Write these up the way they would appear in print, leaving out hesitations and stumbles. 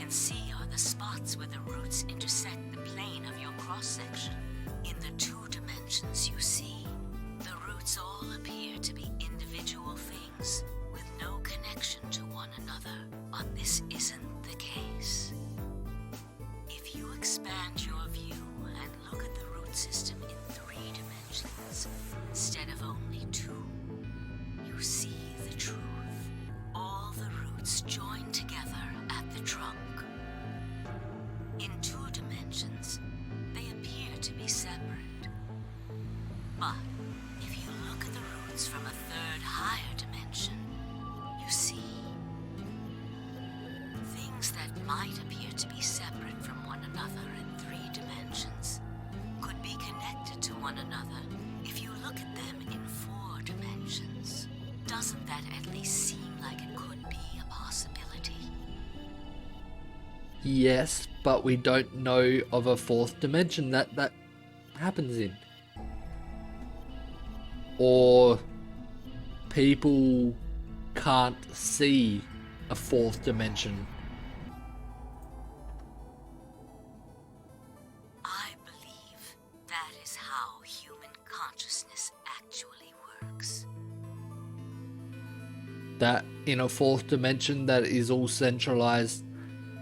can see are the spots where the roots intersect the plane of your cross-section. In the 2 dimensions you see, the roots all appear to be individual things with no connection to one another, but this isn't the case. If you expand your view and look at the root system in 3 dimensions instead of only 2, you see the truth. All the roots join together at the trunk. In 2 dimensions, they appear to be separate. But if you look at the roots from a 3rd higher dimension, you see things that might appear to be separate from one another in 3 dimensions could be connected to one another if you look at them in 4 dimensions. Doesn't that at least seem like it could be a possibility? Yes, but we don't know of a 4th dimension that happens in. Or people can't see a 4th dimension. I believe that is how human consciousness actually works. That in a 4th dimension that is all centralized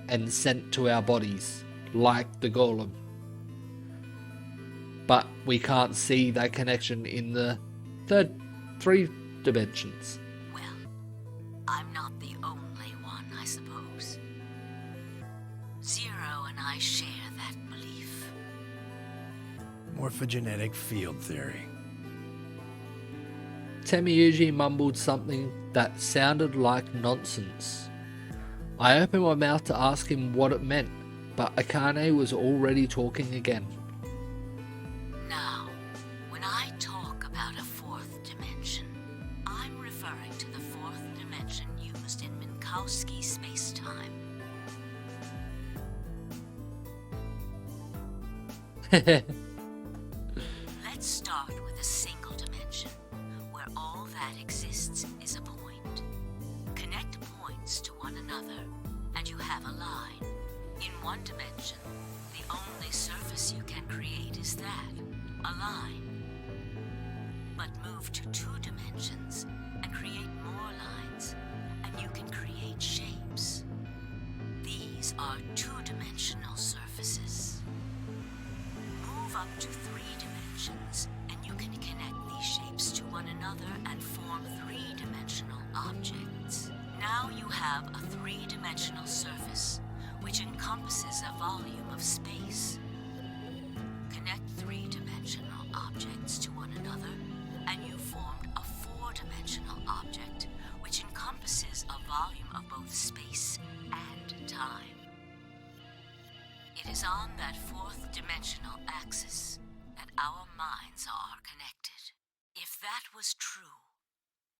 and sent to our bodies, like the golem. But we can't see that connection in the 3 dimensions. Well, I'm not the only one, I suppose. Zero and I share that belief. Morphogenetic field theory. Temiyuji mumbled something that sounded like nonsense. I opened my mouth to ask him what it meant, but Akane was already talking again. Now, when I talk about a 4th dimension, I'm referring to the 4th dimension used in Minkowski space-time. Let's start with a single dimension, where all that exists is a point. Connect points to one another, and you have a line. In 1 dimension, the only surface you can create is that, a line. But move to 2 dimensions and create more lines, and you can create shapes. These are 2-dimensional surfaces. Move up to 3 dimensions, and you can connect these shapes to one another and form 3-dimensional objects. Now you have a 3-dimensional surface, which encompasses a volume of space. Connect 3-dimensional objects to one another, and you formed a 4-dimensional object, which encompasses a volume of both space and time. It is on that 4th dimensional axis that our minds are connected. If that was true,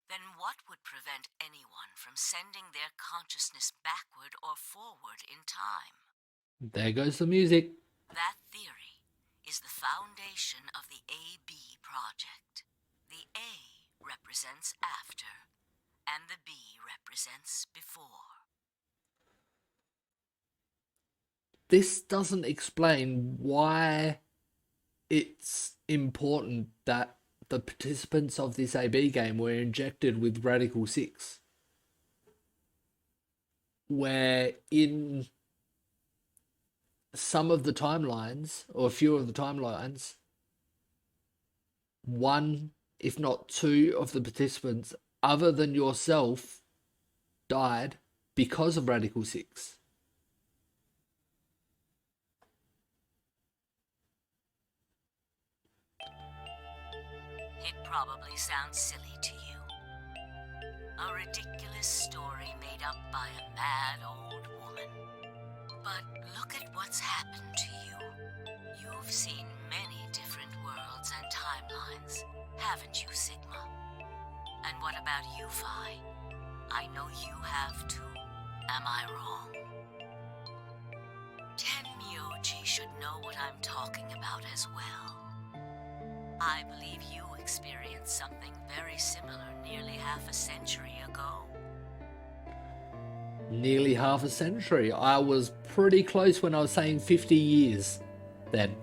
then what would prevent anyone from sending their consciousness backward or forward in time? There goes the music. That theory is the foundation of the AB project. The A represents after, and the B represents before. This doesn't explain why it's important that the participants of this AB game were injected with Radical 6. Where in some of the timelines, or a few of the timelines, 1, if not 2 of the participants other than yourself died because of Radical 6. It probably sounds silly to you. A ridiculous story made up by a mad old woman. But look at what's happened to you. You've seen many different worlds and timelines, haven't you, Sigma? And what about you, Phi? I know you have too. Am I wrong? Tenmyoji should know what I'm talking about as well. I believe you experienced something very similar nearly half a century ago. Nearly half a century. I was pretty close when I was saying 50 years then.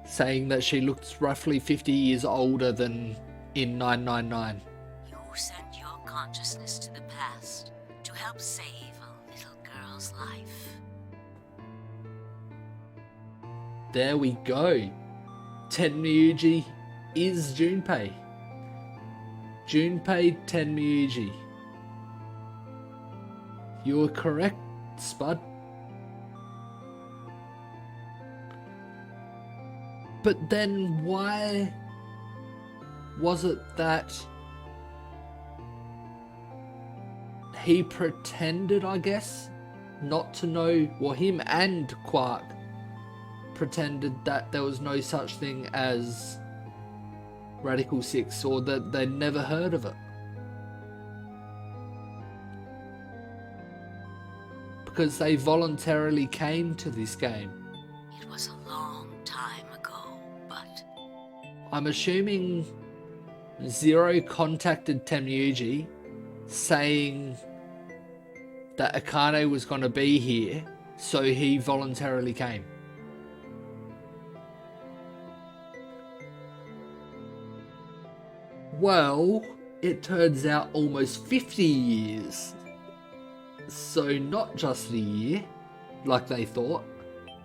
Saying that she looks roughly 50 years older than in 999. You sent your consciousness to the past to help save a little girl's life. There we go. Tenmyuji is Junpei. Junpei Tenmyuji. You were correct, Spud. But then why was it that he pretended, I guess, not to know, well, him and Quark pretended that there was no such thing as Radical 6, or that they'd never heard of it? Because they voluntarily came to this game. It was a long time ago, but I'm assuming Zero contacted Tenmyuji saying that Akane was going to be here, so he voluntarily came. Well, it turns out almost 50 years. So not just a year, like they thought.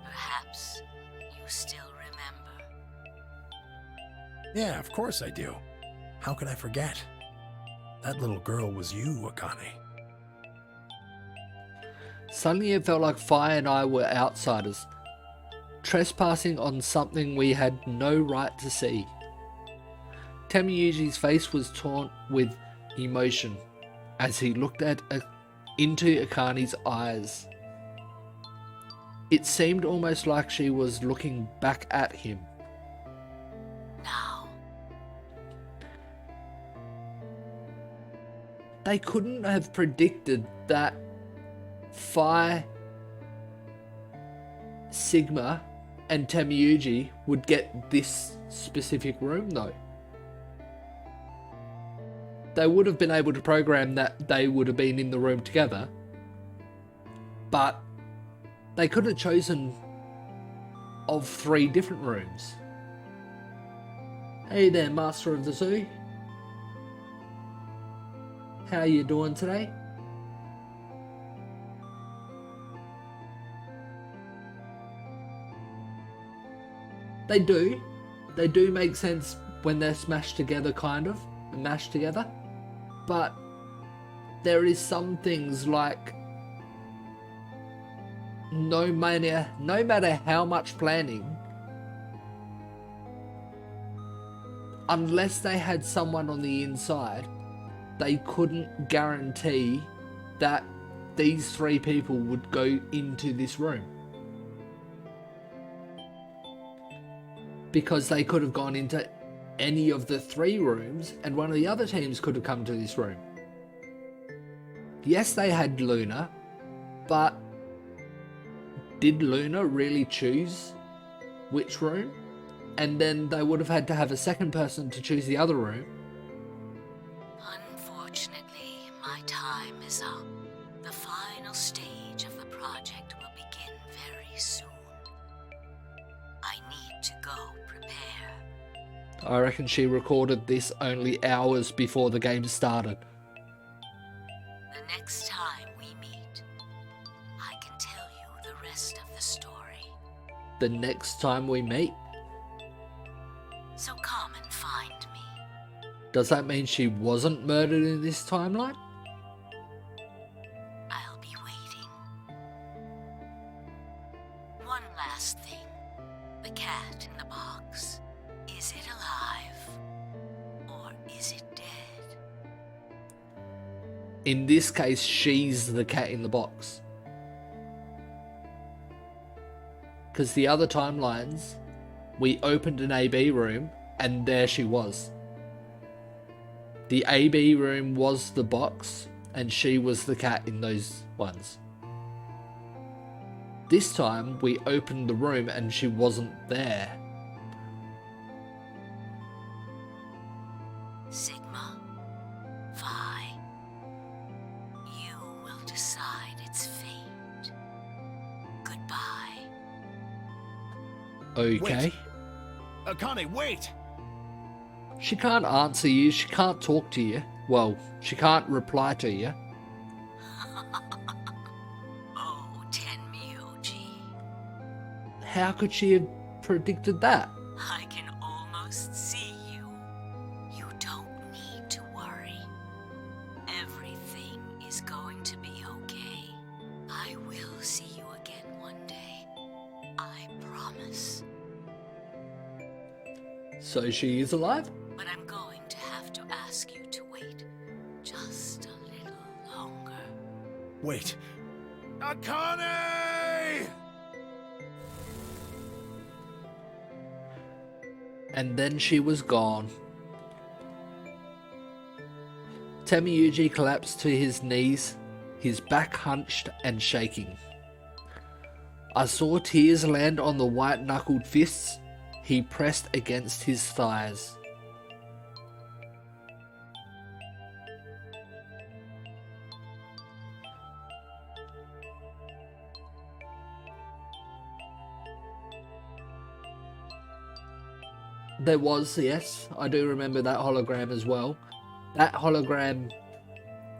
perhaps you still remember. Yeah, of course I do. How could I forget? That little girl was you, Akane. Suddenly it felt like Fi and I were outsiders, trespassing on something we had no right to see. Tenmyuji's face was torn with emotion as he looked into Akane's eyes. It seemed almost like she was looking back at him. Now, They couldn't have predicted that Phi, Sigma, and Tenmyuji would get this specific room though. They would have been able to program that they would have been in the room together, but they could have chosen of 3 different rooms. Hey there, Master of the Zoo. How you doing today? They do make sense when they're smashed together, kind of, and mashed together. But there is some things like no matter how much planning, unless they had someone on the inside, they couldn't guarantee that these 3 people would go into this room. Because they could have gone into any of the 3 rooms, and one of the other teams could have come to this room. Yes, they had Luna, but did Luna really choose which room? And then they would have had to have a second person to choose the other room. unfortunately, my time is up. The final stage of the project will begin very soon. I need to go prepare. I reckon she recorded this only hours before the game started. The next time we meet, I can tell you the rest of the story. The next time we meet? So come and find me. Does that mean she wasn't murdered in this timeline? I'll be waiting. One last thing. The cat in the box. Is it alive? Or is it dead? In this case, she's the cat in the box. Because the other timelines, we opened an AB room and there she was. The AB room was the box and she was the cat in those ones. This time we opened the room and she wasn't there. Sigma. Phi. Okay. Akane, wait! She can't answer you, she can't talk to you. Well, she can't reply to you. Oh, Tenmyoji. How could she have predicted that? I can almost see you. You don't need to worry. Everything is going to be okay. I will see you again one day. I promise. So she is alive? But I'm going to have to ask you to wait just a little longer. Wait. Akane! And then she was gone. Temiyuji collapsed to his knees, his back hunched and shaking. I saw tears land on the white-knuckled fists he pressed against his thighs. There was, yes, I do remember that hologram as well. That hologram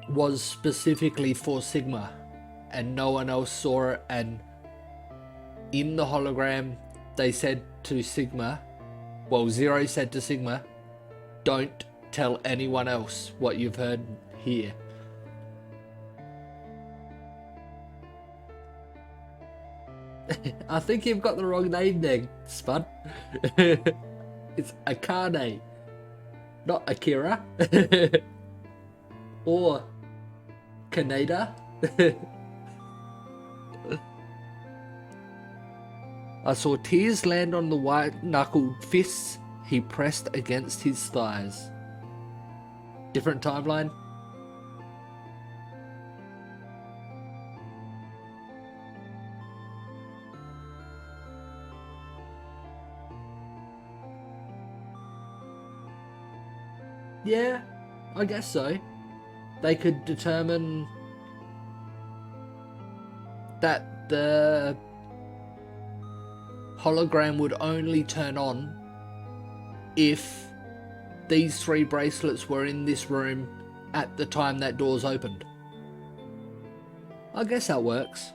was specifically for Sigma, and no one else saw it, and in the hologram they said to Sigma, well, Zero said to Sigma, don't tell anyone else what you've heard here. I think you've got the wrong name there, Spud. It's Akane, not Akira. Or Kaneda. I saw tears land on the white-knuckled fists he pressed against his thighs. Different timeline? Yeah, I guess so. They could determine that the hologram would only turn on if these three bracelets were in this room at the time that door's opened. I guess that works.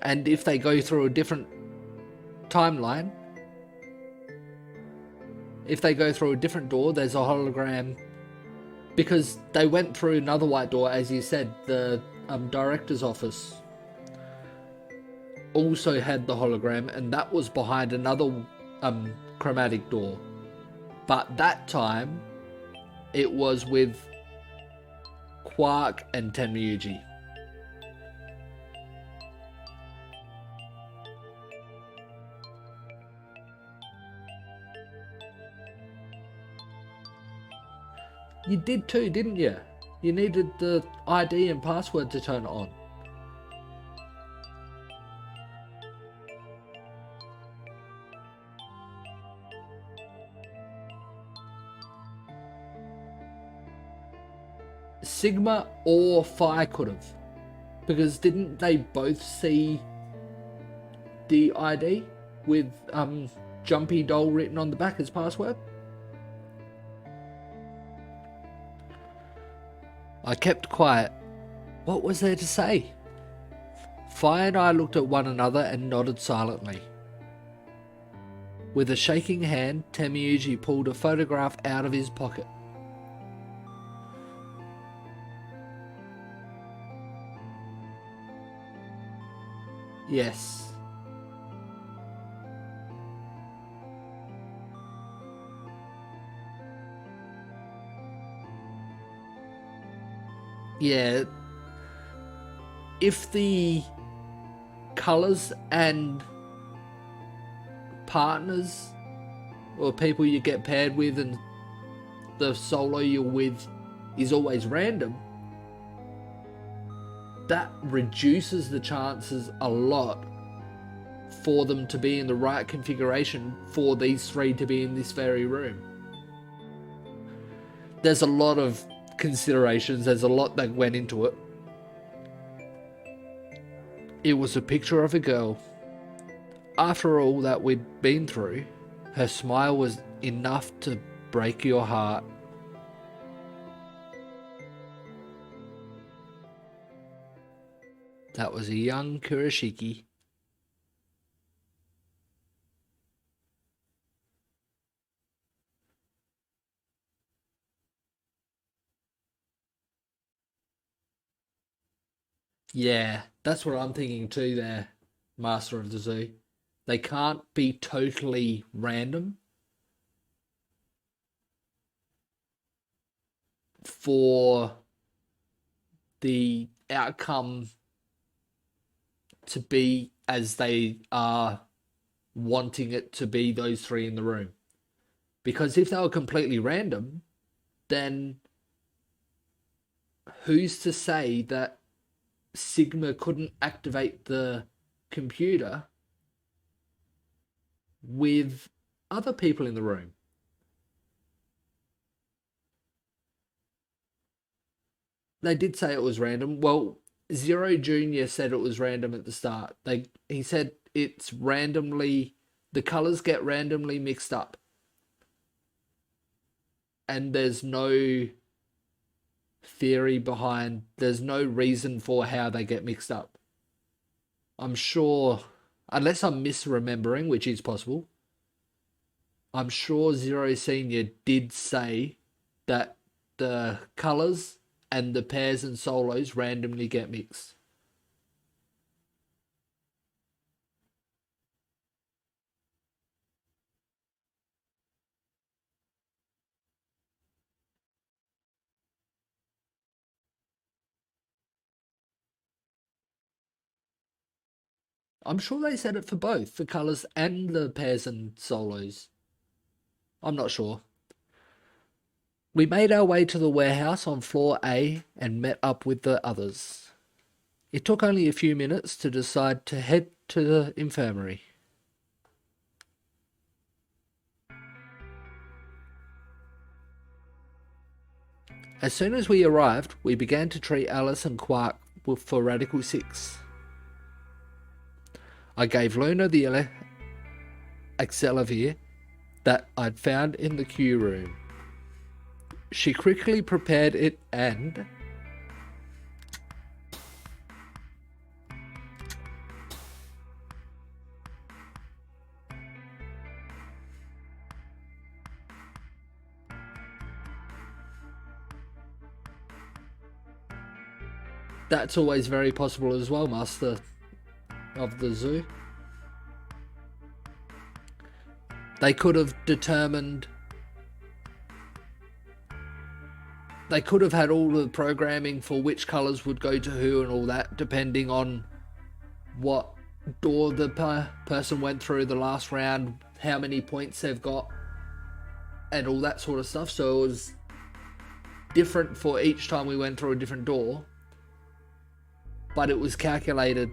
And if they go through a different timeline, if they go through a different door, there's a hologram. Because they went through another white door, as you said, the director's office also had the hologram, and that was behind another chromatic door. But that time, it was with Quark and Tenryuji. You did too, didn't you? You needed the ID and password to turn it on. Sigma or Phi could have. Because didn't they both see the ID with Jumpy Doll written on the back as password? I kept quiet. What was there to say? Phi and I looked at one another and nodded silently. With a shaking hand, Temiyuji pulled a photograph out of his pocket. Yes. Yeah. If the colours and partners or people you get paired with and the solo you're with is always random, that reduces the chances a lot for them to be in the right configuration for these three to be in this very room. There's a lot of considerations, there's a lot that went into it. It was a picture of a girl. After all that we'd been through, her smile was enough to break your heart. That was a young Kurashiki. Yeah, that's what I'm thinking too there, Master of the Zoo. They can't be totally random for the outcome to be as they are wanting it to be, those three in the room. Because if they were completely random, then who's to say that Sigma couldn't activate the computer with other people in the room? They did say it was random. Well, Zero Junior said it was random at the start. He said it's randomly, the colors get randomly mixed up. And there's no theory behind, there's no reason for how they get mixed up. I'm sure, unless I'm misremembering, which is possible, I'm sure Zero Senior did say that the colors and the pairs and solos randomly get mixed. I'm sure they said it for both, the colors and the pairs and solos. I'm not sure. We made our way to the warehouse on floor A and met up with the others. It took only a few minutes to decide to head to the infirmary. As soon as we arrived, we began to treat Alice and Quark for Radical 6. I gave Luna the Axelavir that I'd found in the queue room. She quickly prepared it and... That's always very possible as well, Master of the Zoo. They could have determined... They could have had all the programming for which colours would go to who and all that, depending on what door the person went through the last round, how many points they've got, and all that sort of stuff. So it was different for each time we went through a different door, but it was calculated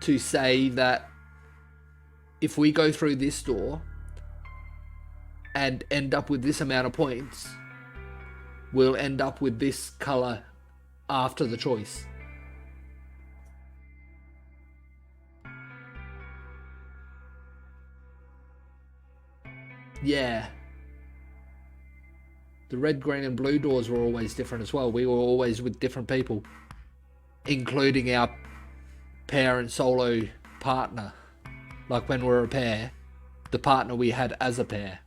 to say that if we go through this door and end up with this amount of points, we'll end up with this colour after the choice. Yeah. The red, green and blue doors were always different as well. We were always with different people, including our pair and solo partner. Like when we were a pair, the partner we had as a pair.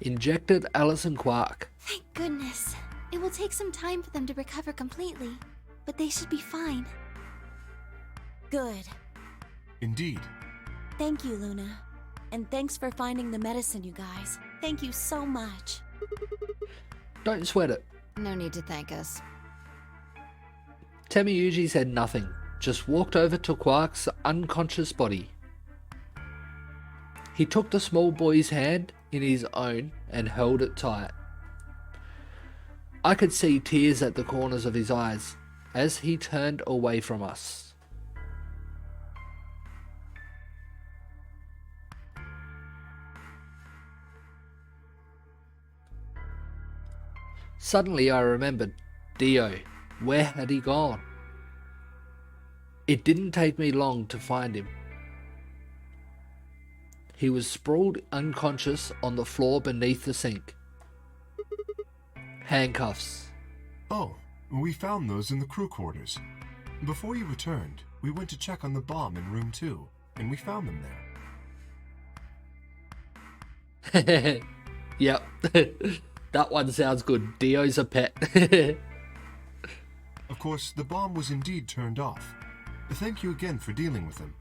Injected Alice and Quark. Thank goodness. It will take some time for them to recover completely, but they should be fine. Good. Indeed. Thank you, Luna. And thanks for finding the medicine, you guys. Thank you so much. Don't sweat it. No need to thank us. Temiyuji said nothing, just walked over to Quark's unconscious body. He took the small boy's hand in his own and held it tight. I could see tears at the corners of his eyes as he turned away from us. Suddenly I remembered Dio, Where had he gone? It didn't take me long to find him. He was sprawled unconscious on the floor beneath the sink. Handcuffs. Oh, we found those in the crew quarters. Before you returned, we went to check on the bomb in room 2, and we found them there. Yep. That one sounds good. Dio's a pet. Of course, the bomb was indeed turned off. Thank you again for dealing with them.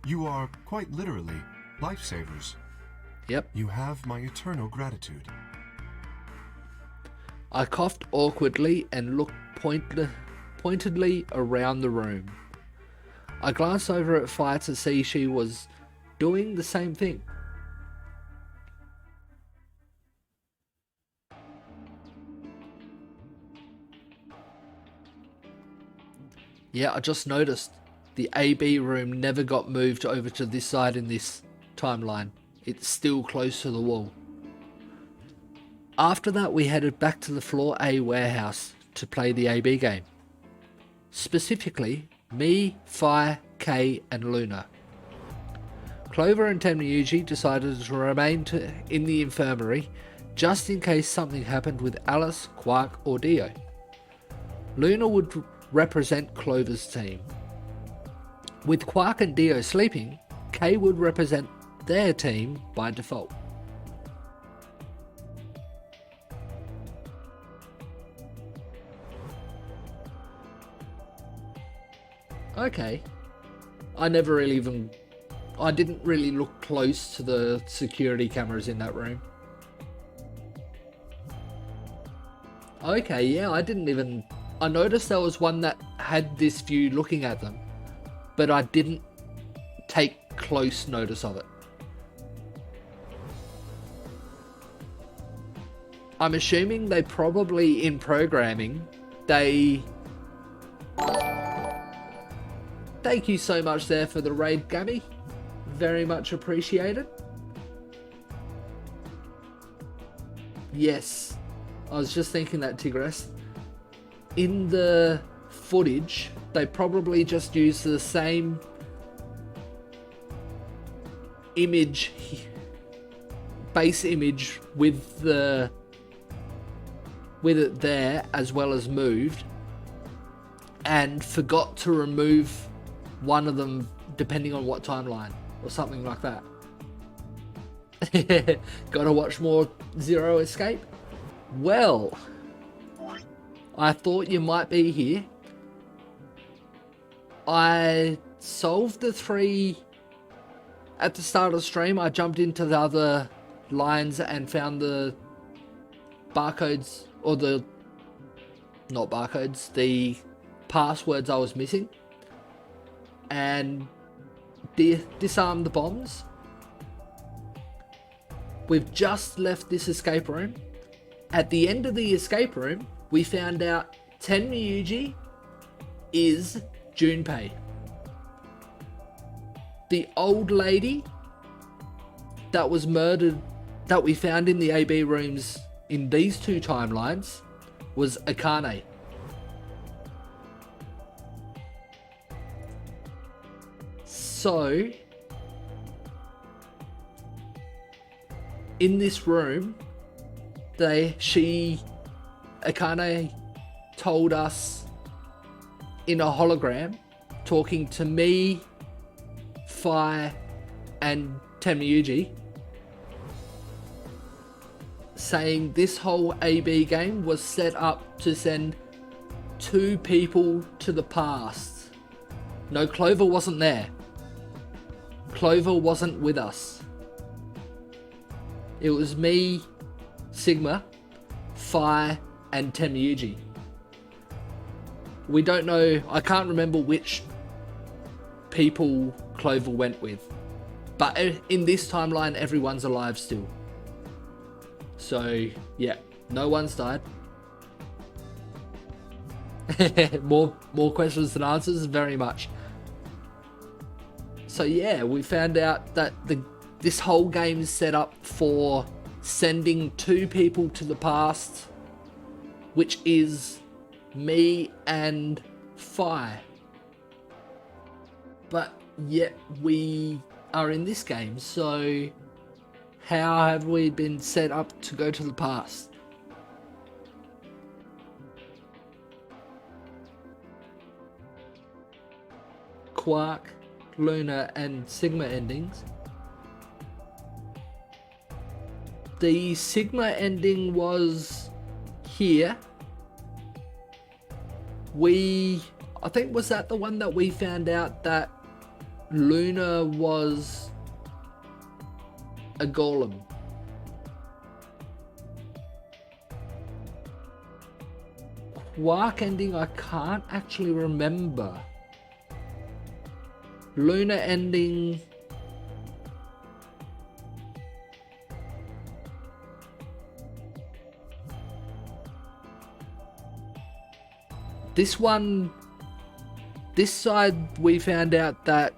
You are, quite literally, lifesavers. Yep. You have my eternal gratitude. I coughed awkwardly and looked pointedly around the room. I glanced over at Fire to see she was doing the same thing. Yeah, I just noticed the AB room never got moved over to this side in this timeline. It's still close to the wall. After that, we headed back to the Floor A warehouse to play the AB game. Specifically, me, Fi, Kay, and Luna. Clover and Temniuji decided to remain in the infirmary just in case something happened with Alice, Quark, or Dio. Luna would represent Clover's team. With Quark and Dio sleeping, Kay would represent their team by default. Okay. I didn't really look close to the security cameras in that room. Okay, yeah, I noticed there was one that had this view looking at them, but I didn't take close notice of it. I'm assuming they probably, in programming, Thank you so much there for the raid, Gabby. Very much appreciated. Yes, I was just thinking that, Tigress. In the footage, they probably just used the same image, base image with it there as well as moved, and forgot to remove one of them depending on what timeline or something like that. Gotta watch more Zero Escape? Well, I thought you might be here. I solved the 3 at the start of the stream. I jumped into the other lines and found the barcodes, or not barcodes, the passwords I was missing, and disarmed the bombs. We've just left this escape room. At the end of the escape room, we found out Tenmyuji is Junpei. The old lady that was murdered, that we found in the AB rooms in these 2 timelines, was Akane. So, in this room, Akane told us in a hologram, talking to me, Fi, and Temyuji, saying this whole AB game was set up to send 2 people to the past. No, Clover wasn't there. Clover wasn't with us. It was me, Sigma, Fi, and Temyuji. We don't know, I can't remember which people Clover went with. But in this timeline, everyone's alive still. So, yeah, no one's died. more questions than answers, very much. So yeah, we found out that this whole game is set up for sending 2 people to the past, which is me and Fi. But yet we are in this game, so how have we been set up to go to the past? Quark, Luna and Sigma endings. The Sigma ending was here. I think, was that the one that we found out that Luna was a golem? Quark ending, I can't actually remember. Luna ending, this side we found out that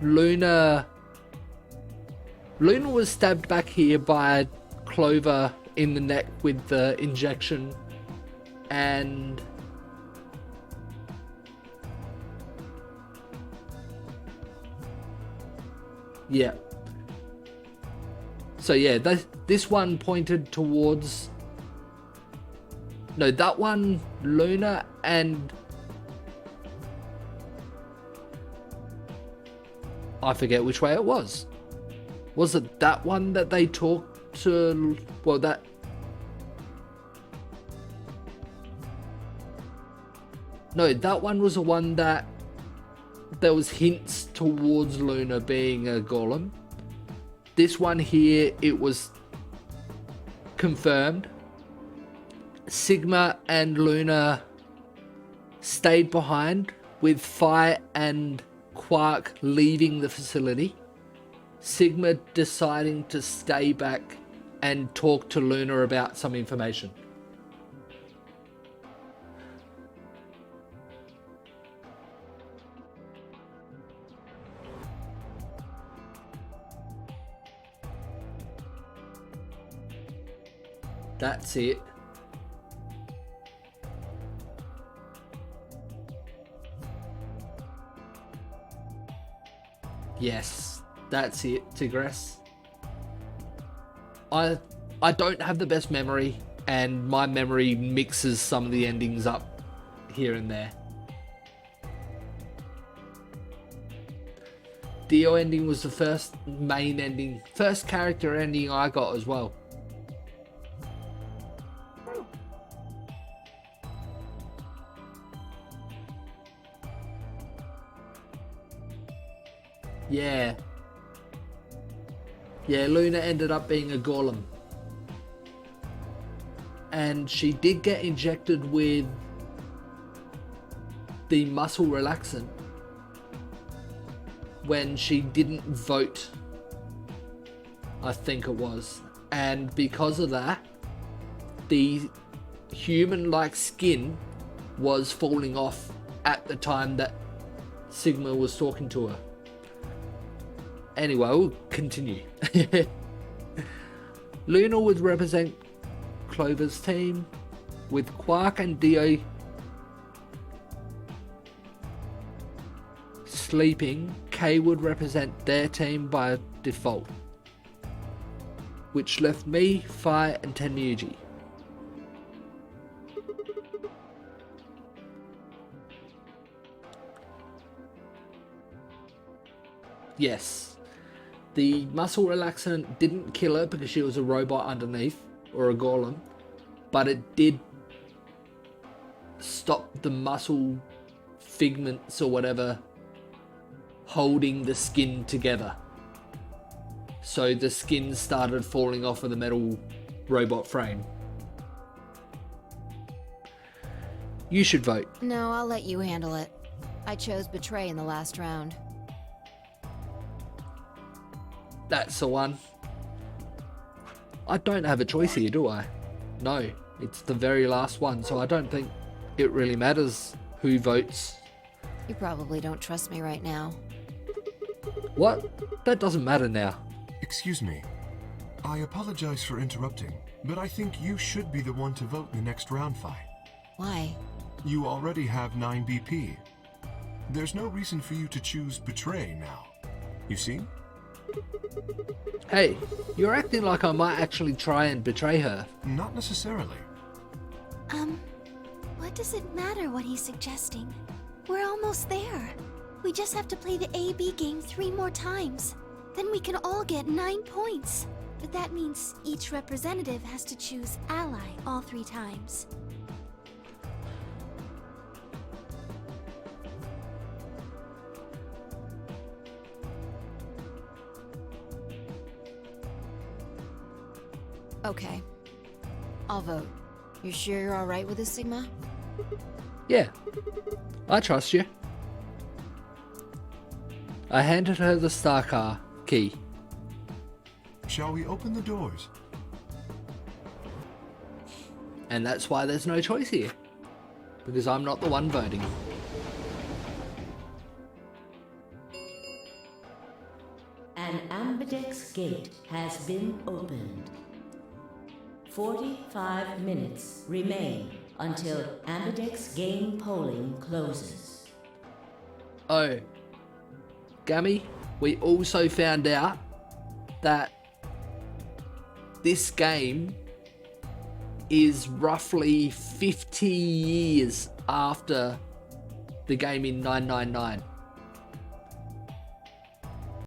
Luna was stabbed back here by Clover in the neck with the injection, and yeah. So yeah, this one pointed towards... No, that one, Luna and... I forget which way it was. Was it that one that they talked to... Well, that... No, that one was the one that there was hints towards Luna being a golem. This one here, it was confirmed. Sigma and Luna stayed behind, with Fi and Quark leaving the facility. Sigma deciding to stay back and talk to Luna about some information. That's it. Yes, that's it, Tigress. I don't have the best memory, and my memory mixes some of the endings up here and there. Dio ending was the first main ending, first character ending I got as well. Yeah. Yeah, Luna ended up being a golem. And she did get injected with the muscle relaxant when she didn't vote, I think it was. And because of that, the human-like skin was falling off at the time that Sigma was talking to her. Anyway, we'll continue. Luna would represent Clover's team, with Quark and Dio sleeping. Kay would represent their team by default, which left me, Fi and Tenyuji. Yes. The muscle relaxant didn't kill her because she was a robot underneath, or a golem, but it did stop the muscle figments or whatever holding the skin together. So the skin started falling off of the metal robot frame. You should vote. No, I'll let you handle it. I chose Betray in the last round. That's the one. I don't have a choice here, do I? No, it's the very last one, so I don't think it really matters who votes. You probably don't trust me right now. What? That doesn't matter now. Excuse me. I apologize for interrupting, but I think you should be the one to vote in the next round, Fi. Why? You already have 9 BP. There's no reason for you to choose Betray now. You see? Hey, you're acting like I might actually try and betray her. Not necessarily. What does it matter what he's suggesting? We're almost there. We just have to play the AB game 3 more times. Then we can all get 9 points. But that means each representative has to choose ally all 3 times. Okay. I'll vote. You sure you're alright with this, Sigma? Yeah, I trust you. I handed her the star car key. Shall we open the doors? And that's why there's no choice here. Because I'm not the one voting. An ambidex gate has been opened. 45 minutes remain until ambidex game polling closes. Oh, Gammy, we also found out that this game is roughly 50 years after the game in 999.